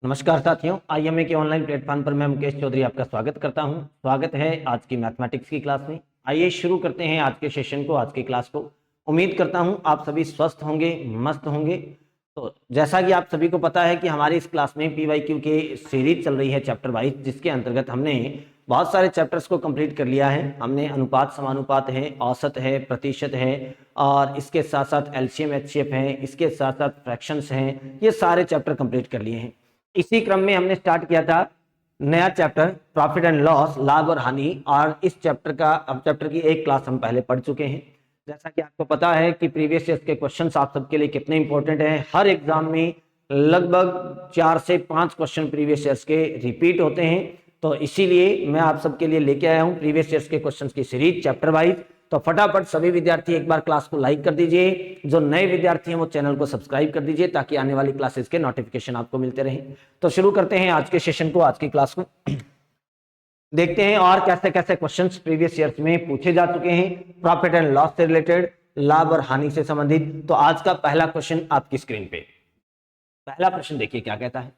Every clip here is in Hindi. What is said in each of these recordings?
नमस्कार साथियों, आईएमए के ऑनलाइन प्लेटफॉर्म पर मैं मुकेश चौधरी आपका स्वागत करता हूं। स्वागत है आज की मैथमेटिक्स की क्लास में। आइए शुरू करते हैं आज के सेशन को, आज की क्लास को। उम्मीद करता हूं आप सभी स्वस्थ होंगे, मस्त होंगे। तो जैसा कि आप सभी को पता है कि हमारी इस क्लास में पीवाईक्यू के सीरीज चल रही है चैप्टर वाइज, जिसके अंतर्गत हमने बहुत सारे चैप्टर्स को कंप्लीट कर लिया है। हमने अनुपात, समानुपात है, औसत है, प्रतिशत है, और इसके साथ साथ एलसीएम एचसीएफ है, इसके साथ साथ फ्रैक्शंस हैं, ये सारे चैप्टर कंप्लीट कर लिए हैं। इसी क्रम में हमने स्टार्ट किया था नया चैप्टर प्रॉफिट एंड लॉस, लाभ और हानि, और इस चैप्टर की एक क्लास हम पहले पढ़ चुके हैं। जैसा कि आपको पता है कि प्रीवियस ईयर्स के क्वेश्चंस आप सबके लिए कितने इंपॉर्टेंट हैं। हर एग्जाम में लगभग 4 से 5 क्वेश्चन प्रीवियस ईयर्स के रिपीट होते हैं। तो इसीलिए मैं आप सबके लिए लेके आया हूं प्रीवियस ईयर्स के क्वेश्चंस की सीरीज चैप्टर वाइज। तो फटाफट सभी विद्यार्थी एक बार क्लास को लाइक कर दीजिए। जो नए विद्यार्थी हैं वो चैनल को सब्सक्राइब कर दीजिए ताकि आने वाली क्लासेस के नोटिफिकेशन आपको मिलते रहें। तो शुरू करते हैं आज के सेशन को, आज की क्लास को। देखते हैं और कैसे कैसे क्वेश्चंस प्रीवियस ईयर्स में पूछे जा चुके हैं प्रॉफिट एंड लॉस से रिलेटेड, लाभ और हानि से संबंधित। तो आज का पहला क्वेश्चन आपकी स्क्रीन पे, पहला प्रश्न देखिए क्या कहता है।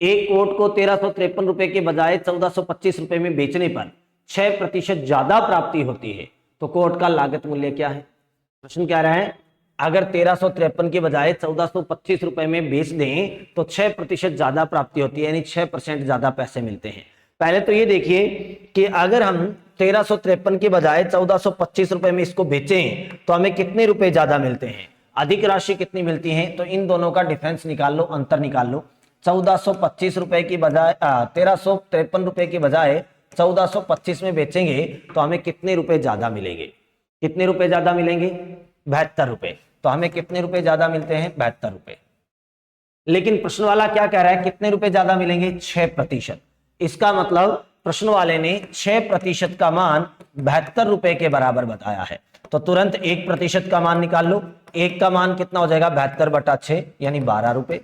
एक कोट को 1353 रुपए के बजाय 1425 रुपए में बेचने पर 6% ज्यादा प्राप्ति होती है, तो कोट का लागत मूल्य क्या है। प्रश्न क्या रहा है, अगर 1353 के बजाय 1425 रुपए में बेच दें तो 6% ज्यादा प्राप्ति होती है, यानी 6% ज्यादा पैसे मिलते हैं। पहले तो ये देखिए कि अगर हम 1353 के बजाय 1425 रुपए में इसको बेचें तो हमें कितने रुपए ज्यादा मिलते हैं, अधिक राशि कितनी मिलती है। तो इन दोनों का डिफरेंस निकाल लो, अंतर निकाल लो। 1425 रुपए की बजाय 1353 रुपए के बजाय 1425 में बेचेंगे तो हमें कितने रुपए ज्यादा मिलेंगे, कितने रुपए ज्यादा मिलेंगे, 72 रुपए। तो हमें कितने रुपए ज्यादा मिलते हैं, 72 रुपए। लेकिन प्रश्न वाला क्या कह रहा है, कितने रुपए ज्यादा मिलेंगे, 6%। इसका मतलब प्रश्न वाले ने 6% का मान 72 रुपए के बराबर बताया है। तो तुरंत 1% का मान निकाल लो। 1 का मान कितना हो जाएगा, 72/6 यानी 12 रुपए।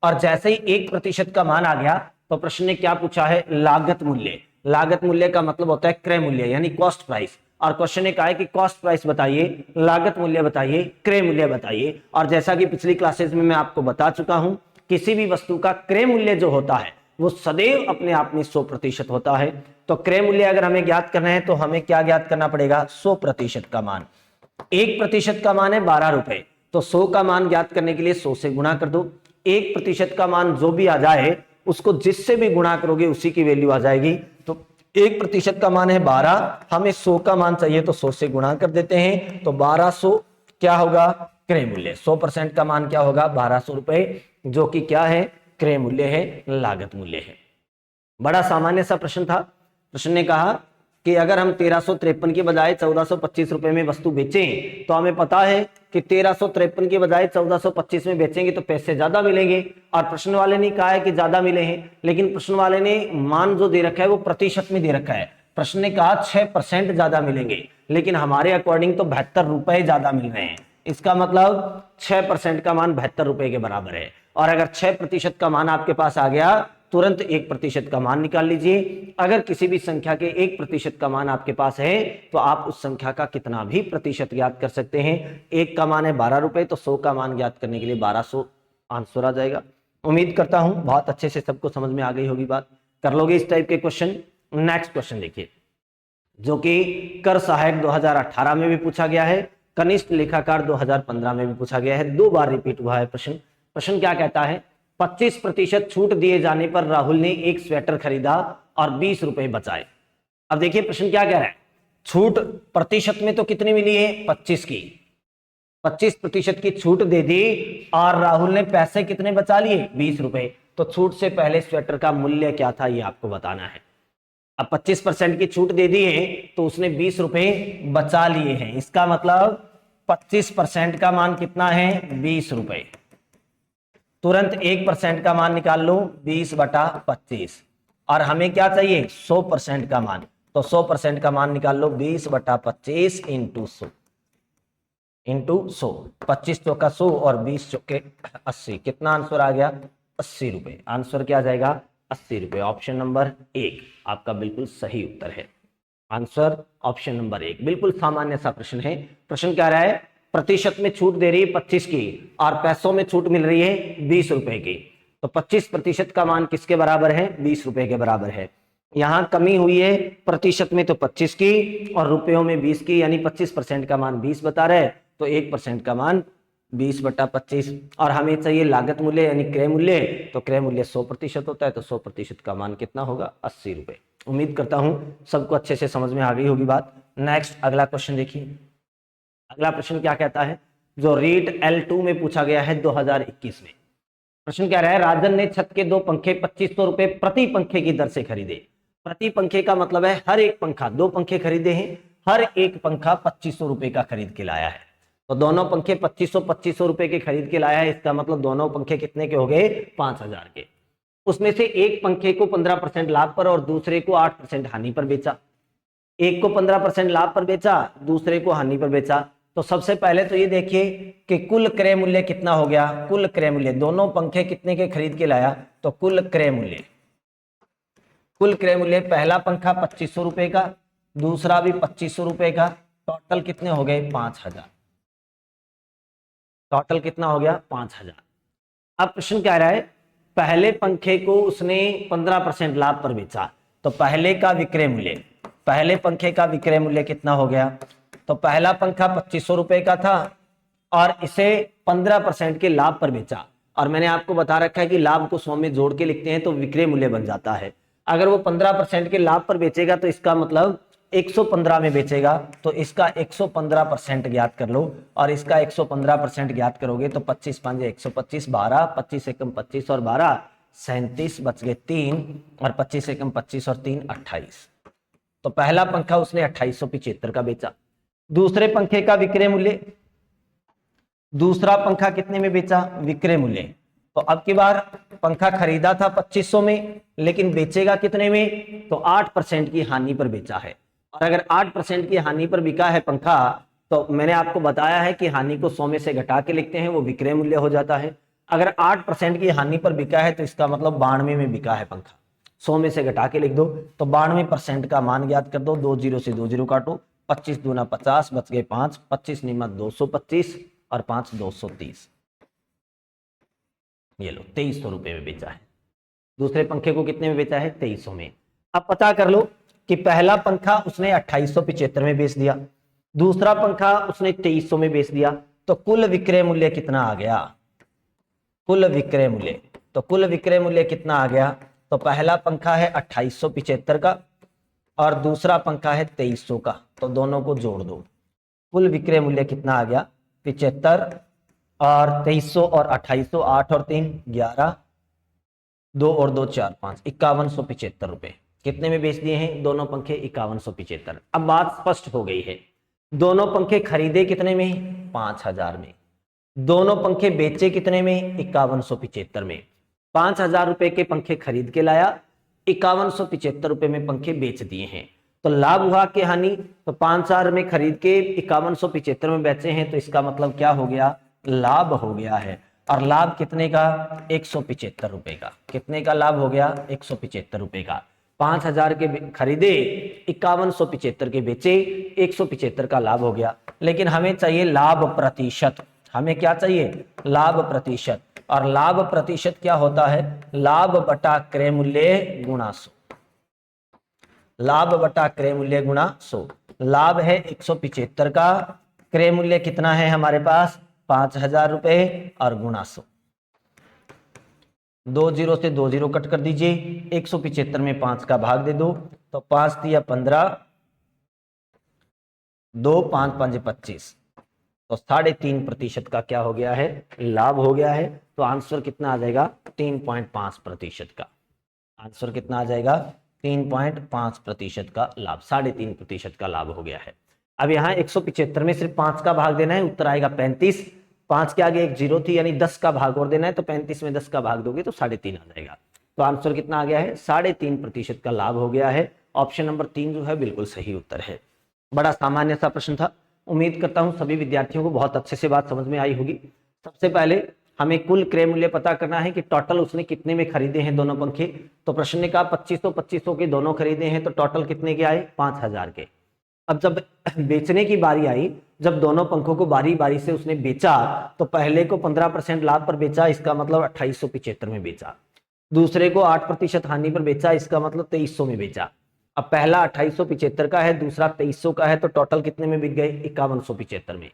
और जैसे ही 1% का मान आ गया तो प्रश्न ने क्या पूछा है, लागत मूल्य। लागत मूल्य का मतलब होता है क्रय मूल्य यानी कॉस्ट प्राइस। और क्वेश्चन ने कहा है कि कॉस्ट प्राइस बताइए, लागत मूल्य बताइए, क्रय मूल्य बताइए। और जैसा कि पिछली क्लासेस में मैं आपको बता चुका हूं, किसी भी वस्तु का क्रय मूल्य जो होता है वो सदैव अपने आप में 100% होता है। तो क्रय मूल्य अगर हमें ज्ञात करना है तो हमें क्या ज्ञात करना पड़ेगा, 100% का मान। 1% का मान है 12 रुपए, तो 100 का मान ज्ञात करने के लिए 100 से गुणा कर दो। 1% का मान जो भी आ जाए उसको जिससे भी गुणा करोगे उसी की वैल्यू आ जाएगी। तो 1% का मान है 12, हमें 100 का मान चाहिए तो 100 से गुणा कर देते हैं। तो 1200 क्या होगा, क्रय मूल्य। 100% का मान क्या होगा, 1200 रुपए, जो कि क्या है, क्रय मूल्य है, लागत मूल्य है। बड़ा सामान्य सा प्रश्न था। प्रश्न ने कहा कि अगर हम 1353 के बजाय 1425 रुपए में वस्तु बेचें तो हमें पता है कि 1353 के बजाय 1425 में बेचेंगे तो पैसे ज्यादा मिलेंगे। और प्रश्न वाले ने कहा है कि ज्यादा मिले हैं, लेकिन प्रश्न वाले ने मान जो दे रखा है वो प्रतिशत में दे रखा है। प्रश्न ने कहा 6% ज्यादा मिलेंगे, लेकिन हमारे अकॉर्डिंग तो 72 रुपए ज्यादा मिल रहे हैं। इसका मतलब 6% का मान 72 रुपए के बराबर है। और अगर 6% का मान आपके पास आ गया, तुरंत 1% का मान निकाल लीजिए। अगर किसी भी संख्या के 1% का मान आपके पास है तो आप उस संख्या का कितना भी प्रतिशत ज्ञात कर सकते हैं। 1 का मान है 12 रुपए, तो 100 का मान ज्ञात करने के लिए 1200 आंसर आ जाएगा। उम्मीद करता हूं बहुत अच्छे से सबको समझ में आ गई होगी बात। कर लोगे इस टाइप के क्वेश्चन। नेक्स्ट क्वेश्चन देखिए, जो कि कर सहायक 2018 में भी पूछा गया है, कनिष्ठ लेखाकार 2015 में भी पूछा गया है, 2 बार रिपीट हुआ है प्रश्न। प्रश्न क्या कहता है, 25% छूट दिए जाने पर राहुल ने एक स्वेटर खरीदा और 20 रुपए बचाए। अब देखिए प्रश्न क्या कह रहा है, छूट प्रतिशत में तो कितनी मिली है, 25 की, 25% की छूट दे दी और राहुल ने पैसे कितने बचा लिए, 20 रुपए। तो छूट से पहले स्वेटर का मूल्य क्या था ये आपको बताना है। अब 25% की छूट दे दी है तो उसने 20 रुपए बचा लिए हैं। इसका मतलब 25% का मान कितना है, 20 रुपए। तुरंत 1% का मान निकाल लो, 20/25। और हमें क्या चाहिए, 100% का मान। तो 100% का मान निकाल लो, 20/25 इंटू 100 इंटू 100। 25 चौका 100 और 20 चौके 80। कितना आंसर आ गया, 80 रुपए। आंसर क्या आ जाएगा, 80 रुपए। ऑप्शन नंबर 1 आपका बिल्कुल सही उत्तर है। आंसर ऑप्शन नंबर 1, बिल्कुल सामान्य सा प्रश्न है। प्रश्न क्या रहा है, प्रतिशत में छूट दे रही है 25 की और पैसों में छूट मिल रही है 20 रुपए की। तो 25% का मान किसके बराबर है? 20 रुपए के बराबर है। यहां कमी हुई है प्रतिशत में तो 25 की और रुपयों में 20 की, यानी 25% का मान 20 बता रहे, तो 1% का मान 20/25। और हमें चाहिए लागत मूल्य यानी क्रय मूल्य, तो क्रय मूल्य 100% होता है, तो 100% का मान कितना होगा? 80 रुपए। उम्मीद करता हूं सबको अच्छे से समझ में आ गई होगी बात। नेक्स्ट अगला क्वेश्चन देखिए। अगला प्रश्न क्या कहता है, जो रीट L2 में पूछा गया है 2021 में। प्रश्न क्या रहा है, राजन ने छत के 2 पंखे 2500 रुपए प्रति पंखे की दर से खरीदे। प्रति पंखे का मतलब है हर एक पंखा, 2 पंखे खरीदे हैं, हर एक पंखा 2500 रुपए का खरीद के लाया है। तो दोनों पंखे 2500 रुपए के खरीद के लाया है, इसका मतलब दोनों पंखे कितने के हो गए? 5000 के। उसमें से एक पंखे को 15% लाभ पर और दूसरे को 8% हानि पर बेचा। एक को 15% लाभ पर बेचा, दूसरे को हानि पर बेचा। तो सबसे पहले तो ये देखिए कि कुल क्रय मूल्य कितना हो गया। कुल क्रय मूल्य, दोनों पंखे कितने के खरीद के लाया, तो कुल क्रय मूल्य, पहला पंखा 2500 रुपए का, दूसरा भी 2500 रुपए का, टोटल कितने हो गए? 5000। टोटल कितना हो गया? 5000। अब प्रश्न क्या रहा है, पहले पंखे को उसने 15% लाभ पर बेचा, तो पहले का विक्रय मूल्य, पहले पंखे का विक्रय मूल्य कितना हो गया? तो पहला पंखा 2500 रुपए का था और इसे 15% के लाभ पर बेचा। और मैंने आपको बता रखा है कि लाभ को 100 में जोड़ के लिखते हैं तो विक्रय मूल्य बन जाता है। अगर वो 15% के लाभ पर बेचेगा तो इसका मतलब 115 में बेचेगा, तो इसका 115% ज्ञात कर लो और इसका 115% ज्ञात करोगे तो 25 5 125, 12, 25 एकम 25 और 12 37, बच गए 3, और 25 एकम 25 और 3 28। तो पहला पंखा उसने 2875 का बेचा। दूसरे पंखे का विक्रय मूल्य, दूसरा पंखा कितने में बेचा? विक्रय मूल्य। तो अब की बार पंखा खरीदा था 2500 में, लेकिन बेचेगा कितने में? तो 8% की हानि पर बेचा है। और अगर 8% की हानि पर बिका है पंखा, तो मैंने आपको बताया है कि हानि को 100 में से घटा के लिखते हैं, वो विक्रय मूल्य हो जाता है। अगर 8% की हानि पर बिका है तो इसका मतलब 92 में बिका है पंखा, 100 में से घटा के लिख दो, तो 92% का मान ज्ञात कर दो। 2 0 से 2 0 काटो, 25 दूना 50, बच गए 5, 25 नियम 225 और 5 230। ये लो 2300 रुपए में बेचा है। दूसरे पंखे को कितने में बेचा है? 2300 में। अब पता कर लो कि पहला पंखा उसने 2875 में बेच दिया, दूसरा पंखा उसने 2300 में बेच दिया, तो कुल विक्रय मूल्य कितना आ गया? कुल विक्रय मूल्य, तो कुल विक्रय मूल्य कितना आ गया? तो पहला पंखा है 2875 का और दूसरा पंखा है 2300 का, तो दोनों को जोड़ दो। कुल विक्रय मूल्य कितना आ गया? 75 और 2300 और 2800, 8 और 3 11, 2 और 2 4 5, 5175 रुपए। कितने में बेच दिए हैं दोनों पंखे? 5175। अब बात स्पष्ट हो गई है। दोनों पंखे खरीदे कितने में? 5000 में। दोनों पंखे बेचे कितने में? 5175 में। 5000 रुपए के पंखे खरीद के लाया, 5175 रुपए में पंखे बेच दिए हैं। तो लाभ हुआ कि हानि? तो 5000 में खरीद के 5175 में बेचे हैं, तो इसका मतलब क्या हो गया? लाभ हो गया है। और लाभ कितने का? 175 रुपए का। कितने का लाभ हो गया? 175 रुपए का। 5000 के खरीदे, 5175 के बेचे, 175 का लाभ हो गया। लेकिन हमें चाहिए लाभ प्रतिशत। हमें क्या चाहिए? लाभ प्रतिशत। और लाभ प्रतिशत क्या होता है? लाभ बटा क्रय मूल्य गुणा 100। लाभ बटा क्रय मूल्य गुणा 100। लाभ है 175 का, क्रय मूल्य कितना है हमारे पास? 5000 रुपए, और गुणा 100। 2 0 से 2 0 कट कर दीजिए, 175 में 5 का भाग दे दो, तो 5 दिया 15, 2 5 5 25, तो 3.5% का क्या हो गया है? लाभ हो गया है। तो आंसर कितना आ जाएगा? 3.5% का। आंसर कितना आ जाएगा? 3.5% का लाभ, 3.5% का लाभ हो गया है। अब यहाँ 175 में सिर्फ 5 का भाग देना है, उत्तर आएगा 35। 5 के आगे एक 0 थी, यानी 10 का भाग और देना है, तो 35 में 10 का भाग दोगे तो 3.5 आ जाएगा। तो आंसर कितना आ गया है? 3.5% का लाभ हो गया है। ऑप्शन नंबर 3 जो है बिल्कुल सही उत्तर है। बड़ा सामान्य सा प्रश्न था। उम्मीद करता हूं सभी विद्यार्थियों को बहुत अच्छे से बात समझ में आई होगी। सबसे पहले हमें कुल क्रय मूल्य पता करना है कि टोटल उसने कितने में खरीदे हैं दोनों पंखे। तो प्रश्न ने कहा 2500 के दोनों खरीदे हैं, तो टोटल कितने के आए? 5000 के। अब जब बेचने की बारी आई जब दोनों पंखों को बारी बारी से उसने बेचा तो पहले को 15% लाभ पर बेचा, इसका मतलब 2875 में बेचा। दूसरे को 8% हानि पर बेचा, इसका मतलब 2300 में बेचा। अब पहला 2875 का है, दूसरा 2300 का है, तो टोटल कितने में बिक गए? 5175 में।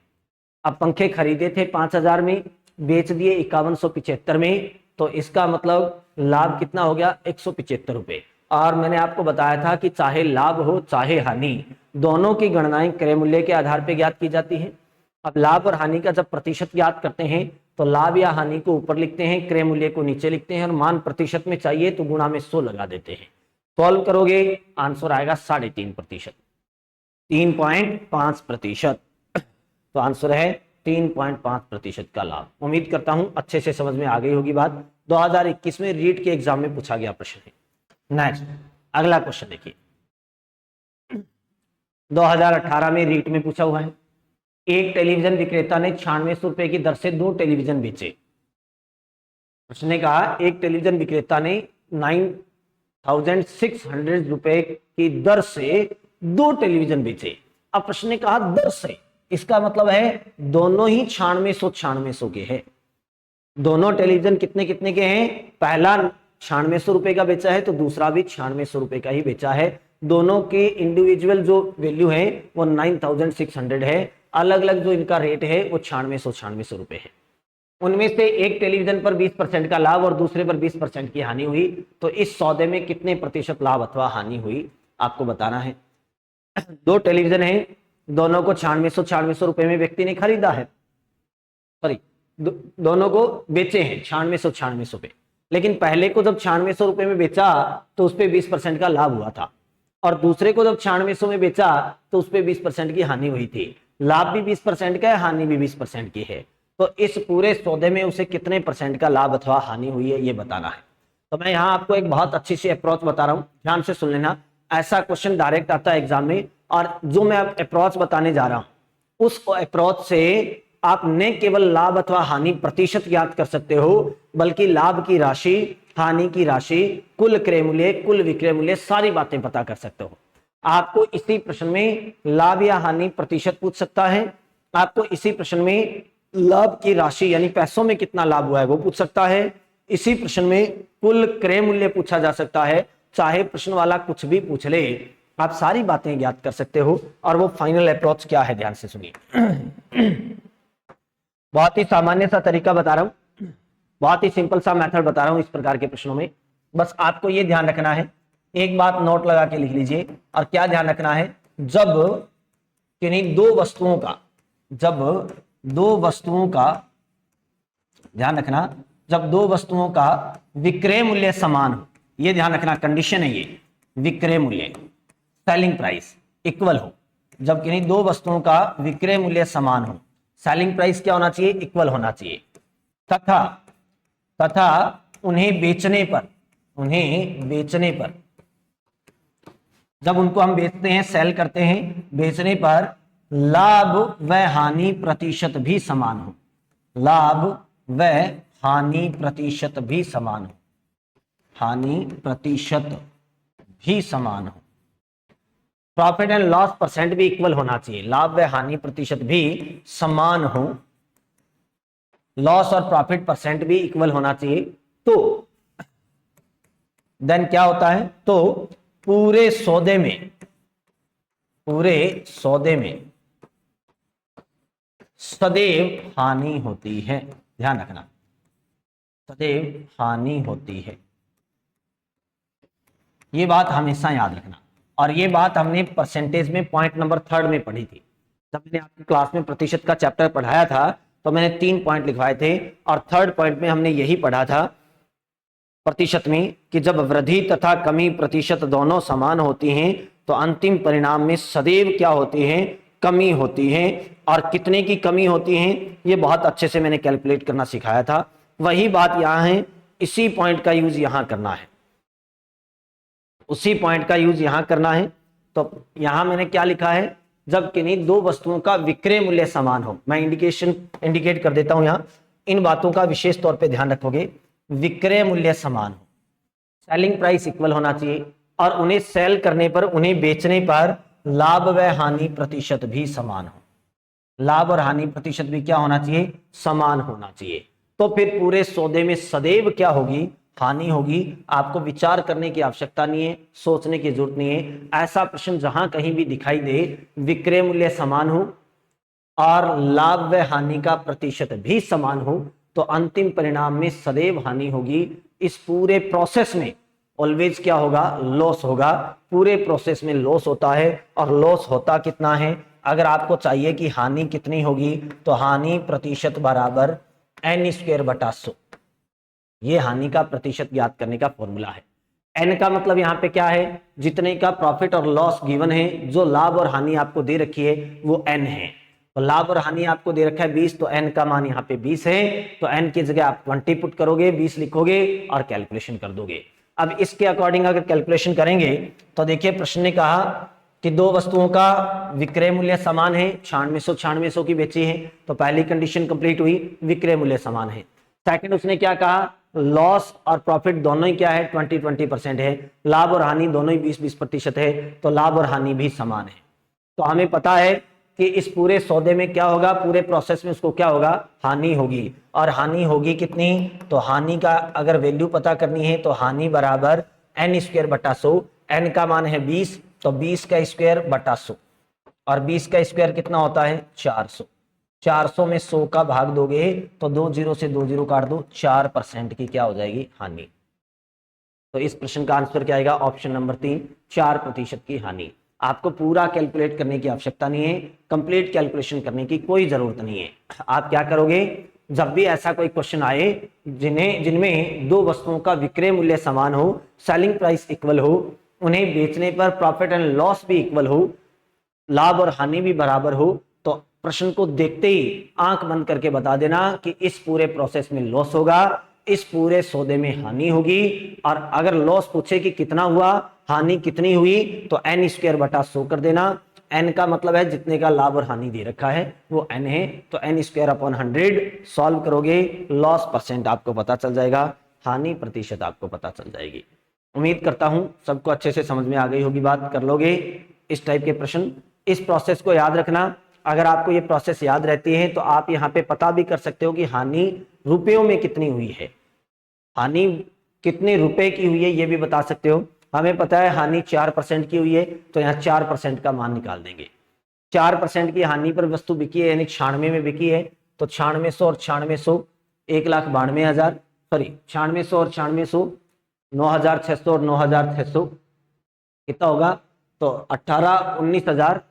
अब पंखे खरीदे थे 5000 में, बेच दिए 5175 में, तो इसका मतलब लाभ कितना हो गया? 175 रुपए। और मैंने आपको बताया था कि चाहे लाभ हो चाहे हानि, दोनों की गणनाएं क्रय मूल्य के आधार पर ज्ञात की जाती है। अब लाभ और हानि का जब प्रतिशत ज्ञात करते हैं तो लाभ या हानि को ऊपर लिखते हैं, क्रय मूल्य को नीचे लिखते हैं, और मान प्रतिशत में चाहिए तो गुणा में 100 लगा देते हैं। सॉल्व करोगे आंसर आएगा 3.5%, 3.5%। तो आंसर है 3.5% का लाभ। उम्मीद करता हूं अच्छे से समझ में आ गई होगी बात। 2021 में रीट के एग्जाम में पूछा गया प्रश्न है। नेक्स्ट अगला क्वेश्चन देखिए, 2018 में रीट में पूछा हुआ है। एक टेलीविजन विक्रेता ने 9600 रुपए की दर से 2 टेलीविजन बेचे। उसने कहा एक टेलीविजन विक्रेता ने 9600 रुपए की दर से 2 टेलीविजन बेचे। अब प्रश्न ने कहा दर से, इसका मतलब है दोनों ही 9600 के हैं। दोनों टेलीविजन कितने कितने के हैं? पहला 9600 रुपए का बेचा है तो दूसरा भी 9600 रुपए का ही बेचा है। दोनों के इंडिविजुअल जो वैल्यू है वो 9600 है, अलग अलग जो इनका रेट है वो 9600 रुपए है। उनमें से एक टेलीविजन पर 20% का लाभ और दूसरे पर 20% की हानि हुई, तो इस सौदे में कितने प्रतिशत लाभ अथवा हानि हुई आपको बताना है। 2 टेलीविजन है, दोनों को 9600 रुपए में व्यक्ति ने खरीदा है, सॉरी दोनों को बेचे हैं 9600 पे, लेकिन पहले को जब 9600 रुपए में बेचा तो उस पर 20% का लाभ हुआ था, और दूसरे को जब 9600 में बेचा तो उस पर 20% की हानि हुई थी। लाभ भी 20% का है, हानि भी 20% की है, तो इस पूरे सौदे में उसे कितने परसेंट का लाभ अथवा हानि हुई है ये बताना है। तो मैं यहाँ आपको एक बहुत अच्छी सी अप्रोच बता रहा हूँ, ध्यान से सुन लेना। ऐसा क्वेश्चन डायरेक्ट आता है एग्जाम में, और जो मैं अप्रोच बताने जा रहा हूं उस अप्रोच से आप न केवल लाभ अथवा हानि प्रतिशत ज्ञात कर सकते हो, बल्कि लाभ की राशि, हानि की राशि, कुल क्रय मूल्य, कुल विक्रय मूल्य, सारी बातें पता कर सकते हो। आपको इसी प्रश्न में लाभ या हानि प्रतिशत पूछ सकता है, आपको इसी प्रश्न में लाभ की राशि यानी पैसों में कितना लाभ हुआ है वो पूछ सकता है, इसी प्रश्न में कुल क्रय मूल्य पूछा जा सकता है। चाहे प्रश्न वाला कुछ भी पूछ ले, आप सारी बातें ज्ञात कर सकते हो। और वो फाइनल अप्रोच क्या है ध्यान से सुनिए। बहुत ही सामान्य सा तरीका बता रहा हूं, बहुत ही सिंपल सा मेथड बता रहा हूं इस प्रकार के प्रश्नों में। बस आपको ये ध्यान रखना है, एक बात नोट लगा के लिख लीजिए। और क्या ध्यान रखना है? जब किन्हीं दो वस्तुओं का, जब दो वस्तुओं का, ध्यान रखना, जब दो वस्तुओं का विक्रय मूल्य समान हो, ये ध्यान रखना, कंडीशन है ये, विक्रय मूल्य सेलिंग प्राइस इक्वल हो। जब किन्हीं दो वस्तुओं का विक्रय मूल्य समान हो, सेलिंग प्राइस क्या होना चाहिए? इक्वल होना चाहिए। तथा उन्हें बेचने पर, जब उनको हम बेचते हैं, सेल करते हैं, बेचने पर लाभ व हानि प्रतिशत भी समान हो, लाभ व हानि प्रतिशत भी समान हो, हानि प्रतिशत भी समान हो। प्रॉफिट एंड लॉस परसेंट भी इक्वल होना चाहिए, लाभ व हानि प्रतिशत भी समान हो, लॉस और प्रॉफिट परसेंट भी इक्वल होना चाहिए। तो देन क्या होता है? तो पूरे सौदे में सदैव हानि होती है, ध्यान रखना, सदैव हानि होती है। ये बात हमेशा याद रखना। और ये बात हमने परसेंटेज में पॉइंट नंबर 3 में पढ़ी थी। जब मैंने आपकी क्लास में प्रतिशत का चैप्टर पढ़ाया था तो मैंने 3 पॉइंट लिखवाए थे, और 3rd पॉइंट में हमने यही पढ़ा था प्रतिशत में कि जब वृद्धि तथा कमी प्रतिशत दोनों समान होती हैं तो अंतिम परिणाम में सदैव क्या होती है? कमी होती है। और कितने की कमी होती है ये बहुत अच्छे से मैंने कैलकुलेट करना सिखाया था। वही बात यहाँ है, इसी पॉइंट का यूज यहाँ करना है, उसी पॉइंट का यूज यहाँ करना है। तो यहाँ मैंने क्या लिखा है? जब किन्हीं दो वस्तुओं का विक्रय मूल्य समान हो, मैं इंडिकेट कर देता हूं यहाँ, इन बातों का विशेष तौर पे ध्यान रखोगे। विक्रय मूल्य समान हो, सेलिंग प्राइस इक्वल होना चाहिए, और उन्हें सेल करने पर, उन्हें बेचने पर लाभ व हानि प्रतिशत भी समान हो, लाभ और हानि प्रतिशत भी क्या होना चाहिए, समान होना चाहिए। तो फिर पूरे सौदे में सदैव क्या होगी, हानि होगी। आपको विचार करने की आवश्यकता नहीं है, सोचने की जरूरत नहीं है। ऐसा प्रश्न जहां कहीं भी दिखाई दे, विक्रय मूल्य समान हो और लाभ व हानि का प्रतिशत भी समान हो, तो अंतिम परिणाम में सदैव हानि होगी। इस पूरे प्रोसेस में ऑलवेज क्या होगा, लॉस होगा। पूरे प्रोसेस में लॉस होता है, और लॉस होता कितना है, अगर आपको चाहिए कि हानि कितनी होगी, तो हानि प्रतिशत बराबर n² बटा 100। ये हानि का प्रतिशत ज्ञात करने का फॉर्मूला है। n का मतलब यहाँ पे क्या है, जितने का प्रॉफिट और लॉस गिवन है, जो लाभ और हानि आपको दे रखी है वो n है। तो लाभ और हानि आपको दे रखा है 20, तो n का मान यहाँ पे 20 है। तो n की जगह आप 20 पुट करोगे, 20 लिखोगे और कैलकुलेशन कर दोगे। अब इसके अकॉर्डिंग अगर कैलकुलेशन करेंगे तो देखिए प्रश्न ने कहा कि दो वस्तुओं का विक्रय मूल्य समान है, 9600 की बेची है, तो पहली कंडीशन कंप्लीट हुई, विक्रय मूल्य समान है। सेकंड उसने क्या कहा, लॉस और प्रॉफिट दोनों ही क्या है, 20-20% है। लाभ और हानि दोनों ही 20-20% है, तो लाभ और हानि भी समान है। तो हमें पता है कि इस पूरे सौदे में क्या होगा, पूरे प्रोसेस में उसको क्या होगा, हानि होगी। और हानि होगी कितनी, तो हानि का अगर वैल्यू पता करनी है तो हानि बराबर n² बटा 100। n का मान है 20, तो 20 का स्क्वायर बटा 100, और 20 का स्क्वायर कितना होता है, 400। 400 में 100 का भाग दोगे तो 2 0 से 2 0 काट दो, 4% की क्या हो जाएगी, हानि। तो इस प्रश्न का आंसर क्या आएगा, ऑप्शन नंबर 3, 4% की हानि। आपको पूरा कैलकुलेट करने की आवश्यकता नहीं है, कंप्लीट कैलकुलेशन करने की कोई जरूरत नहीं है। आप क्या करोगे, जब भी ऐसा कोई क्वेश्चन आए जिनमें दो वस्तुओं का विक्रय मूल्य समान हो, सेलिंग प्राइस इक्वल हो, उन्हें बेचने पर प्रॉफिट एंड लॉस भी इक्वल हो, लाभ और हानि भी बराबर हो, तो प्रश्न को देखते ही आंख बंद करके बता देना कि इस पूरे प्रोसेस में लॉस होगा, इस पूरे सौदे में हानि होगी। और अगर लॉस पूछे कि कितना हुआ, हानि कितनी हुई, तो n² बटा 100 कर देना। n का मतलब है जितने का लाभ और हानि दे रखा है वो n है, तो n² अपॉन 100 सॉल्व करोगे, लॉस परसेंट आपको पता चल जाएगा, हानि प्रतिशत आपको पता चल जाएगी। उम्मीद करता हूं सबको अच्छे से समझ में आ गई होगी बात, कर लोगे इस टाइप के प्रश्न। इस प्रोसेस को याद रखना, अगर आपको ये प्रोसेस याद रहती है तो आप यहाँ पे पता भी कर सकते हो कि हानि रुपयों में कितनी हुई है, हानि कितने रुपए की हुई है ये भी बता सकते हो। हमें पता है हानि 4% की हुई है, तो यहाँ 4% का मान निकाल देंगे। 4% की हानि पर वस्तु बिकी है, यानी 96 में बिकी है, तो 9600 और 9600 1,92,000, सॉरी 9600 और 9600 9,600 और 9,600 कितना होगा, तो 19,000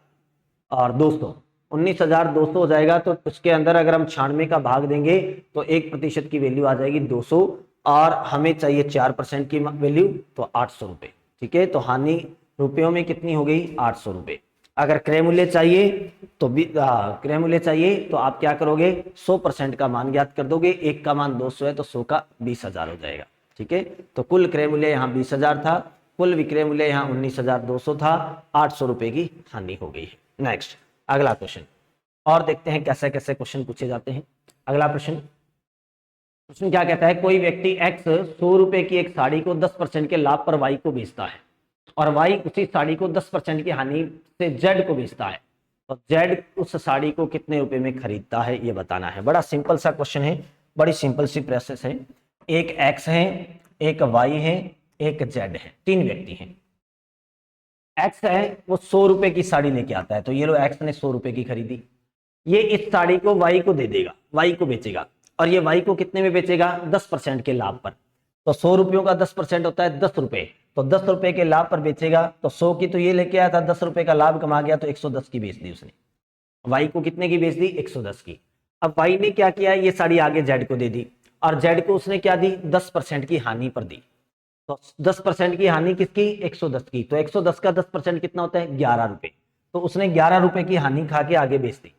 और 200, 19,200 हो जाएगा। तो उसके अंदर अगर हम 96 का भाग देंगे तो 1% की वैल्यू आ जाएगी 200, और हमें चाहिए 4% की वैल्यू, तो 800 रुपए। ठीक है, तो हानि रुपयों में कितनी हो गई, 800 रुपए। अगर क्रय मूल्य चाहिए तो क्रय मूल्य चाहिए तो आप क्या करोगे, 100% का मान ज्ञात कर दोगे। 1 का मान 200 है, तो 100 का 20,000 हो जाएगा। ठीक है, तो कुल क्रय मूल्य यहाँ 20,000 था, कुल विक्रय मूल्य यहाँ 19,200 था, 800 रुपए की हानि हो गई है। नेक्स्ट अगला क्वेश्चन, और देखते हैं कैसे कैसे क्वेश्चन पूछे जाते हैं। अगला प्रश्न क्या कहता है, कोई व्यक्ति x 100 रुपए की एक साड़ी को 10% के लाभ पर y को बेचता है, और y उसी साड़ी को 10% की हानि से z को बेचता है, तो z उस साड़ी को कितने रुपए में खरीदता है ये बताना है। बड़ा सिंपल सा क्वेश्चन है, बड़ी सिंपल सी प्रोसेस है। एक x है, एक y है, एक z है, तीन व्यक्ति हैं। x है वो 100 रुपए की साड़ी लेके आता है, तो ये लो x ने 100 रुपए की खरीदी, ये इस साड़ी को y को दे देगा, y को बेचेगा, और ये y को कितने में बेचेगा, 10% के लाभ पर। तो 100 रुपयों का 10% होता है 10 रुपए, तो 10 रुपए के लाभ पर बेचेगा। तो 100 की तो ये लेके आया था, 10 रुपए का लाभ कमा गया, तो 110 की बेच दी उसने। y को कितने की बेच दी, 110 की। अब y ने क्या किया, ये साड़ी आगे z को दे दी, और z को उसने क्या दी, 10% की हानि पर दी। तो 10% की हानि किसकी, 110 की, तो 110 का 10% कितना होता है, 11 रुपए। तो उसने 11 रुपए की हानि खा के आगे बेच दी।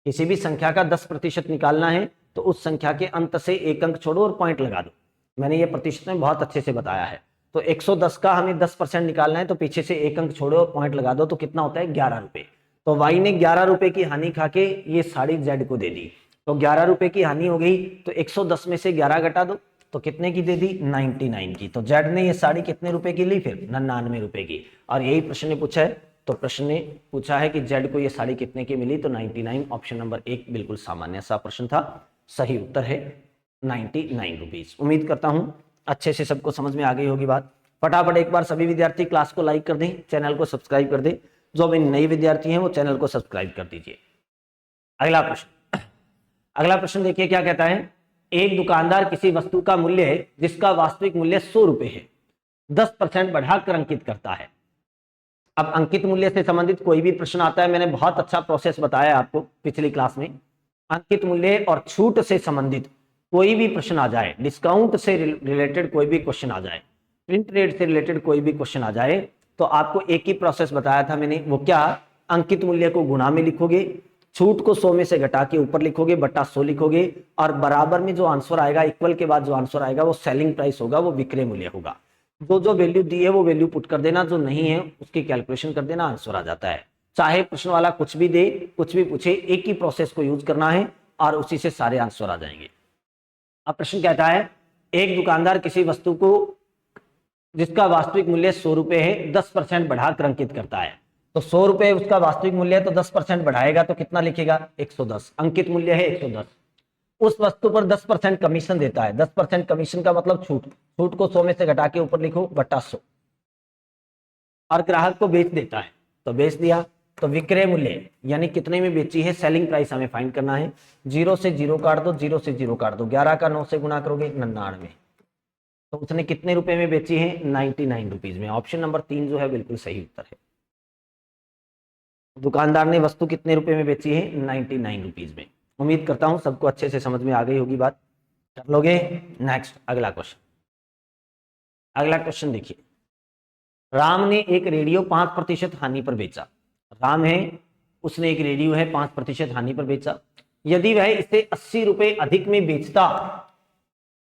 किसी भी संख्या का 10% निकालना है तो उस संख्या के अंत से एक अंक छोड़ो और पॉइंट लगा दो। मैंने ये प्रतिशत में बहुत अच्छे से बताया है। तो 110 का हमें 10% निकालना है, तो पीछे से एक अंक छोड़ो और पॉइंट लगा दो, तो कितना होता है, 11 रुपए। तो y ने 11 रुपए की हानि खा के ये साड़ी z को दे दी, तो 11 रुपए की हानि हो गई, तो 110 में से 11 घटा दो, तो कितने की दे दी, 99 की। तो z ने ये साड़ी कितने रुपए की ली, फिर 99 रुपए की। और यही प्रश्न ने पूछा है तो प्रश्न ने पूछा है कि जेड को ये साड़ी कितने की मिली, तो 99। ऑप्शन नंबर 1 बिल्कुल सामान्य सा प्रश्न था, सही उत्तर है 99 रुपीज। उम्मीद करता हूं अच्छे से सबको समझ में आ गई होगी बात। फटाफट एक बार सभी विद्यार्थी क्लास को लाइक कर दें, चैनल को सब्सक्राइब कर दें। जो अभी नए विद्यार्थी हैं वो चैनल को सब्सक्राइब कर दीजिए। अगला प्रश्न, अगला प्रश्न देखिए क्या कहता है। एक दुकानदार किसी वस्तु का मूल्य है जिसका वास्तविक मूल्य 100 रुपए है, 10% बढ़ाकर अंकित करता है। अब अंकित मूल्य से संबंधित कोई भी प्रश्न आता है, मैंने बहुत अच्छा प्रोसेस बताया आपको पिछली क्लास में। अंकित मूल्य और छूट से संबंधित कोई भी प्रश्न आ जाए, डिस्काउंट से रिलेटेड कोई भी क्वेश्चन आ जाए, प्रिंट रेट से रिलेटेड कोई भी क्वेश्चन आ जाए, तो आपको एक ही प्रोसेस बताया था मैंने। वो क्या, अंकित मूल्य को गुणा में लिखोगे, छूट को 100 में से घटा के ऊपर लिखोगे, बटा 100 लिखोगे, और बराबर में जो आंसर आएगा, इक्वल के बाद जो आंसर आएगा वो सेलिंग प्राइस होगा, वो विक्रय मूल्य होगा। जो वैल्यू दी है वो वैल्यू पुट कर देना, जो नहीं है उसकी कैलकुलेशन कर देना, आंसर आ जाता है। चाहे प्रश्न वाला कुछ भी दे, कुछ भी पूछे, एक ही प्रोसेस को यूज करना है और उसी से सारे आंसर आ जाएंगे। अब प्रश्न कहता है, एक दुकानदार किसी वस्तु को जिसका वास्तविक मूल्य 100 रुपए है 10% बढ़ाकर अंकित करता है। तो 100 रुपए उसका वास्तविक मूल्य है, तो 10% बढ़ाएगा तो कितना लिखेगा, 110। अंकित मूल्य है 110। उस वस्तु पर 10% कमीशन देता है। 10% कमीशन का मतलब छूट, छूट को 100 में से घटा के ऊपर लिखो, बटा 100, और ग्राहक को बेच देता है। तो बेच दिया, तो विक्रय मूल्य यानी कितने में बेची है, सेलिंग प्राइस हमें फाइंड करना है। 0 से 0 काट दो, 0 से 0 काट दो, 11 का 9 से गुणा करोगे 99। तो उसने कितने रुपए में बेची है, 99 रुपीज में। ऑप्शन नंबर 3 जो है बिल्कुल सही उत्तर है। दुकानदार ने वस्तु कितने रुपए में बेची है, 99 रुपीज में। उम्मीद करता हूं सबको अच्छे से समझ में आ गई होगी बात। कर लोगे। नेक्स्ट अगला क्वेश्चन, अगला क्वेश्चन देखिए। राम ने एक रेडियो 5% हानि पर बेचा। राम है, उसने एक रेडियो है 5% हानि पर बेचा। यदि वह इसे 80 रुपए अधिक में बेचता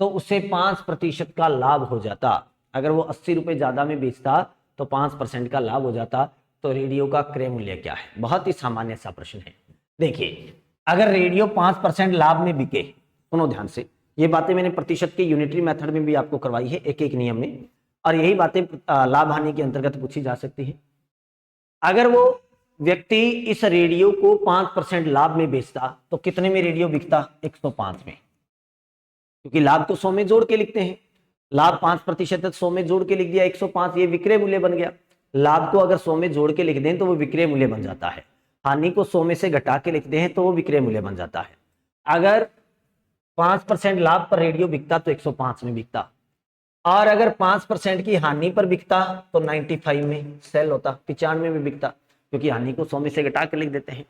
तो उसे 5% का लाभ हो जाता। अगर वो 80 रुपए ज्यादा में बेचता तो 5% का लाभ हो जाता। तो रेडियो का क्रय मूल्य क्या है, बहुत ही सामान्य सा प्रश्न है। देखिए, अगर रेडियो 5% लाभ में बिके, सुनो ध्यान से, ये बातें मैंने प्रतिशत के यूनिटरी मेथड में भी आपको करवाई है, एक एक नियम में, और यही बातें लाभ हानि के अंतर्गत पूछी जा सकती है। अगर वो व्यक्ति इस रेडियो को 5% लाभ में बेचता तो कितने में रेडियो बिकता, 105 में, क्योंकि लाभ को 100 में जोड़ के लिखते हैं। लाभ 5% 100 में जोड़ के लिख दिया 105, ये विक्रय मूल्य बन गया। लाभ को अगर 100 में जोड़ के लिख दें तो वो विक्रय मूल्य बन जाता है। हानि को 100 में से घटा के लिखते हैं तो वो विक्रय मूल्य बन जाता है। अगर 5% लाभ पर रेडियो बिकता तो 105 में बिकता, और अगर 5% की हानि पर बिकता तो 95 में सेल होता, 95 में बिकता, क्योंकि हानि को 100 में से घटा के लिख देते हैं।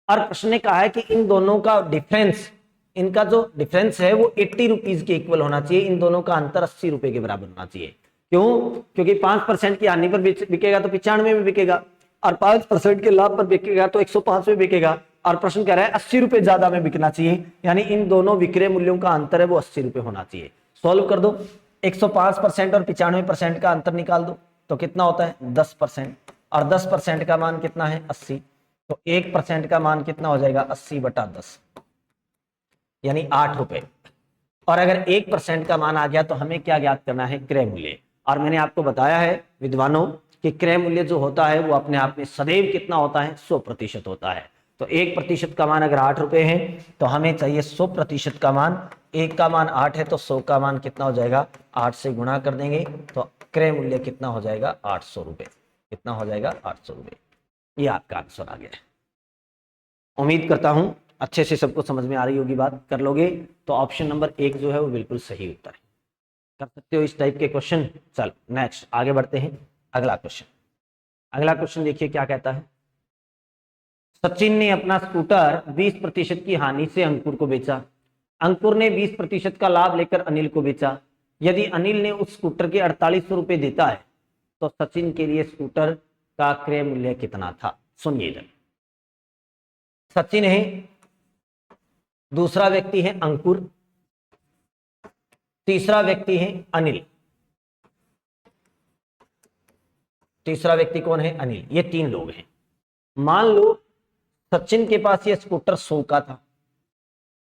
और प्रश्न ने कहा है कि इन दोनों का डिफरेंस, इनका जो डिफरेंस है वो 80 रुपीज के इक्वल होना चाहिए। इन दोनों का अंतर 80 रुपए के बराबर होना चाहिए। क्यों, क्योंकि 5% की हानि पर बिकेगा तो 95 में बिकेगा, और 5% के लाभ पर बिकेगा तो 105 में बिकेगा। और प्रश्न कह रहा है 80 रुपए ज्यादा में बिकना चाहिए, यानी इन दोनों विक्रय मूल्यों का अंतर है वो 80 रुपए होना चाहिए। सॉल्व कर दो, 105% और 95% का अंतर निकाल दो तो कितना होता है, 10%, और 10% का मान कितना है, 80। तो 1% का मान कितना हो जाएगा, 80/10, यानी 8 रुपए। और अगर 1% का मान आ गया तो हमें क्या ज्ञात करना है, क्रय मूल्य। और मैंने आपको बताया है विद्वानों कि क्रय मूल्य जो होता है वो अपने आप में सदैव कितना होता है, 100% होता है। तो 1% का मान अगर 8 रुपए है तो हमें चाहिए 100% का मान। 1 का मान 8 है तो 100 का मान कितना हो जाएगा, 8 से गुणा कर देंगे तो क्रय मूल्य कितना हो जाएगा, 800 रुपए। कितना हो जाएगा, 800 रुपए। ये आपका आंसर आ गया। उम्मीद करता हूं अच्छे से सबको समझ में आ रही होगी बात। कर लोगे तो ऑप्शन नंबर 1 जो है वो बिल्कुल सही उत्तर है। कर सकते हो इस टाइप के क्वेश्चन। चलो नेक्स्ट आगे बढ़ते हैं। अगला क्वेश्चन, अगला क्वेश्चन देखिए क्या कहता है। सचिन ने अपना स्कूटर 20% की हानि से अंकुर को बेचा। अंकुर ने 20% का लाभ लेकर अनिल को बेचा। यदि अनिल ने उस स्कूटर के 4800 रुपए देता है तो सचिन के लिए स्कूटर का क्रय मूल्य कितना था। सुनिए इधर, सचिन है, दूसरा व्यक्ति है अंकुर, तीसरा व्यक्ति है अनिल। तीसरा व्यक्ति कौन है, अनिल। ये 3 लोग हैं। मान लो सचिन के पास ये स्कूटर 100 का था,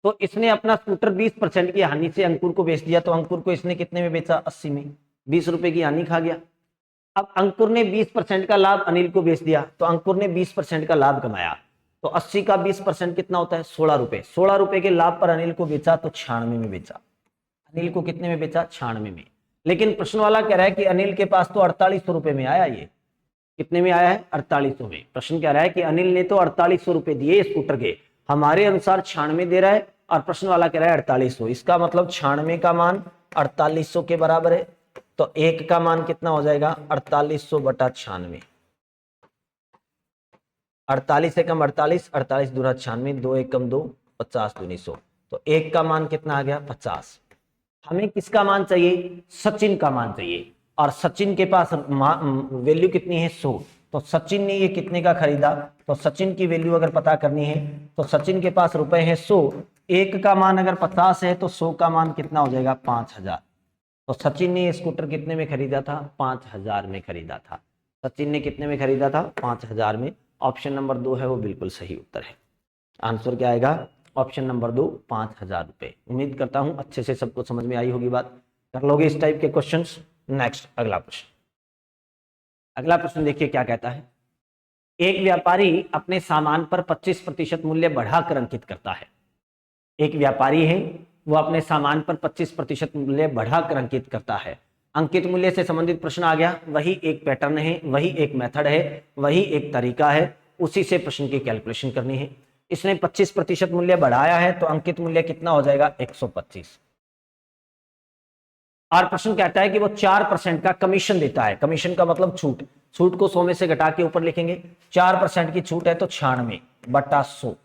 तो इसने अपना स्कूटर 20% की हानि से अंकुर को बेच दिया। तो अंकुर को इसने कितने में बेचा, 80 में। 20 रुपए की हानि खा गया। अब अंकुर ने 20% का लाभ अनिल को बेच दिया, तो अंकुर ने 20% का लाभ कमाया, तो 80 का 20% कितना होता है 16 रुपए। 16 रुपए के लाभ पर अनिल को बेचा तो 96 में बेचा। अनिल को कितने में बेचा 96 में। लेकिन प्रश्न वाला कह रहा है कि अनिल के पास तो 4800 रुपए में आया, ये कितने में आया है 4800 में। प्रश्न कह रहा है कि अनिल ने तो 4800 रुपए दिए स्कूटर के, हमारे अनुसार 96 दे रहा है और प्रश्न वाला कह रहा है 4800। इसका मतलब 96 का मान 4800 के बराबर है, तो 1 का मान कितना हो जाएगा 4800 बटा 96। 48 एकम 48, 48 दूना 96, 2 एकम 2, 50 दूनी 100, तो 1 का मान कितना आ गया 50। हमें किसका मान चाहिए सचिन का मान चाहिए, और सचिन के पास वैल्यू कितनी है 100, तो सचिन ने ये कितने का खरीदा, तो सचिन की वैल्यू अगर पता करनी है तो सचिन के पास रुपए है 100, 1 का मान अगर 50 है तो 100 का मान कितना हो जाएगा 5000। तो सचिन ने स्कूटर कितने में खरीदा था 5000 में खरीदा था। सचिन ने कितने में खरीदा था 5000 में। ऑप्शन नंबर 2 है वो बिल्कुल सही उत्तर है। आंसर क्या आएगा ऑप्शन नंबर 2 5000 रुपए। उम्मीद करता हूं अच्छे से सबको समझ में आई होगी बात, कर लोगे इस टाइप के क्वेश्चंस। नेक्स्ट अगला प्रश्न, अगला प्रश्न देखिए क्या कहता है। एक व्यापारी अपने सामान पर 25% मूल्य बढ़ाकर अंकित करता है। एक व्यापारी है वो अपने सामान पर 25% मूल्य बढ़ाकर अंकित करता है। अंकित मूल्य से संबंधित प्रश्न आ गया, वही एक पैटर्न है, वही एक मेथड है, वही एक तरीका है, उसी से प्रश्न की कैलकुलेशन करनी है। इसने 25% मूल्य बढ़ाया है तो अंकित मूल्य कितना हो जाएगा 125। और प्रश्न कहता है कि वो 4% का कमीशन देता है। कमीशन का मतलब छूट, छूट को 100 में से घटा के ऊपर लिखेंगे, 4% की छूट है तो 96 बटा 100।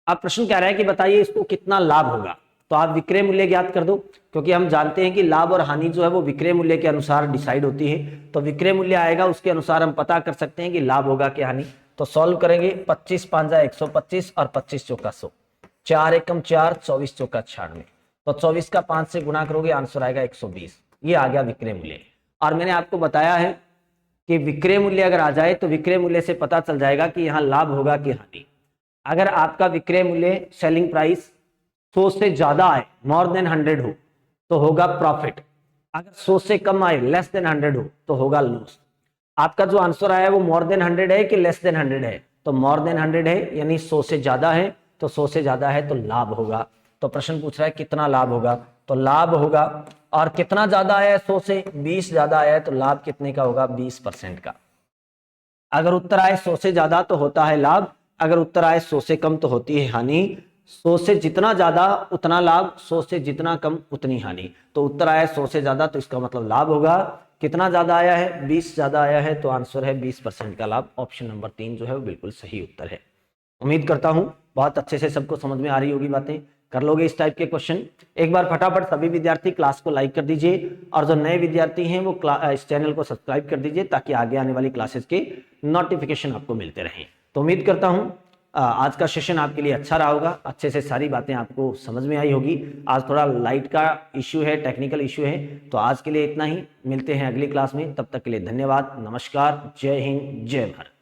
अब प्रश्न कह रहा है कि बताइए इसको कितना लाभ होगा, तो आप विक्रय मूल्य ज्ञात कर दो, क्योंकि हम जानते हैं कि लाभ और हानि जो है वो विक्रय मूल्य के अनुसार डिसाइड होती है। तो विक्रय मूल्य आएगा, उसके अनुसार हम पता कर सकते हैं कि लाभ होगा कि हानि। तो सॉल्व करेंगे, 25 5 125 और 25 चौका 100, 4 एकम 4, 24 चौका 96, तो 24 का 5 से गुणा करोगे आंसर आएगा 120। ये आ गया विक्रय मूल्य। और मैंने आपको बताया है कि विक्रय मूल्य अगर आ जाए तो विक्रय मूल्य से पता चल जाएगा कि यहाँ लाभ होगा कि हानि। अगर आपका विक्रय मूल्य सेलिंग प्राइस 100 से ज्यादा आए, मोर देन 100 हो, तो होगा प्रॉफिट। अगर 100 से कम आए, लेस देन 100 हो, तो होगा लॉस। आपका जो आंसर आया है वो मोर देन 100 है कि लेस देन 100 है, तो मोर देन 100 है, यानी 100 से ज्यादा है, तो 100 से ज्यादा है तो लाभ होगा। तो प्रश्न पूछ रहा है कितना लाभ होगा, तो लाभ होगा, और कितना ज्यादा आया है 100 से 20 ज्यादा आया है, तो लाभ कितने का होगा 20% का। अगर उत्तर आए 100 से ज्यादा तो होता है लाभ, अगर उत्तर आए 100 से कम तो होती है हानि। 100 से जितना ज्यादा उतना लाभ, 100 से जितना कम उतनी हानि। तो उत्तर आया 100 से ज्यादा तो इसका मतलब लाभ होगा। कितना ज्यादा आया है 20 ज्यादा आया है, तो आंसर है 20% का लाभ। ऑप्शन नंबर 3 जो है वो बिल्कुल सही उत्तर है। उम्मीद करता हूं बहुत अच्छे से सबको समझ में आ रही होगी बातें, कर लोगे इस टाइप के क्वेश्चन। एक बार फटाफट सभी विद्यार्थी क्लास को लाइक कर दीजिए, और जो नए विद्यार्थी हैं वो इस चैनल को सब्सक्राइब कर दीजिए, ताकि आगे आने वाली क्लासेस के नोटिफिकेशन आपको मिलते रहें। तो उम्मीद करता हूं आज का सेशन आपके लिए अच्छा रहा होगा, अच्छे से सारी बातें आपको समझ में आई होगी। आज थोड़ा लाइट का इश्यू है, टेक्निकल इश्यू है, तो आज के लिए इतना ही। मिलते हैं अगली क्लास में, तब तक के लिए धन्यवाद, नमस्कार, जय हिंद, जय भारत।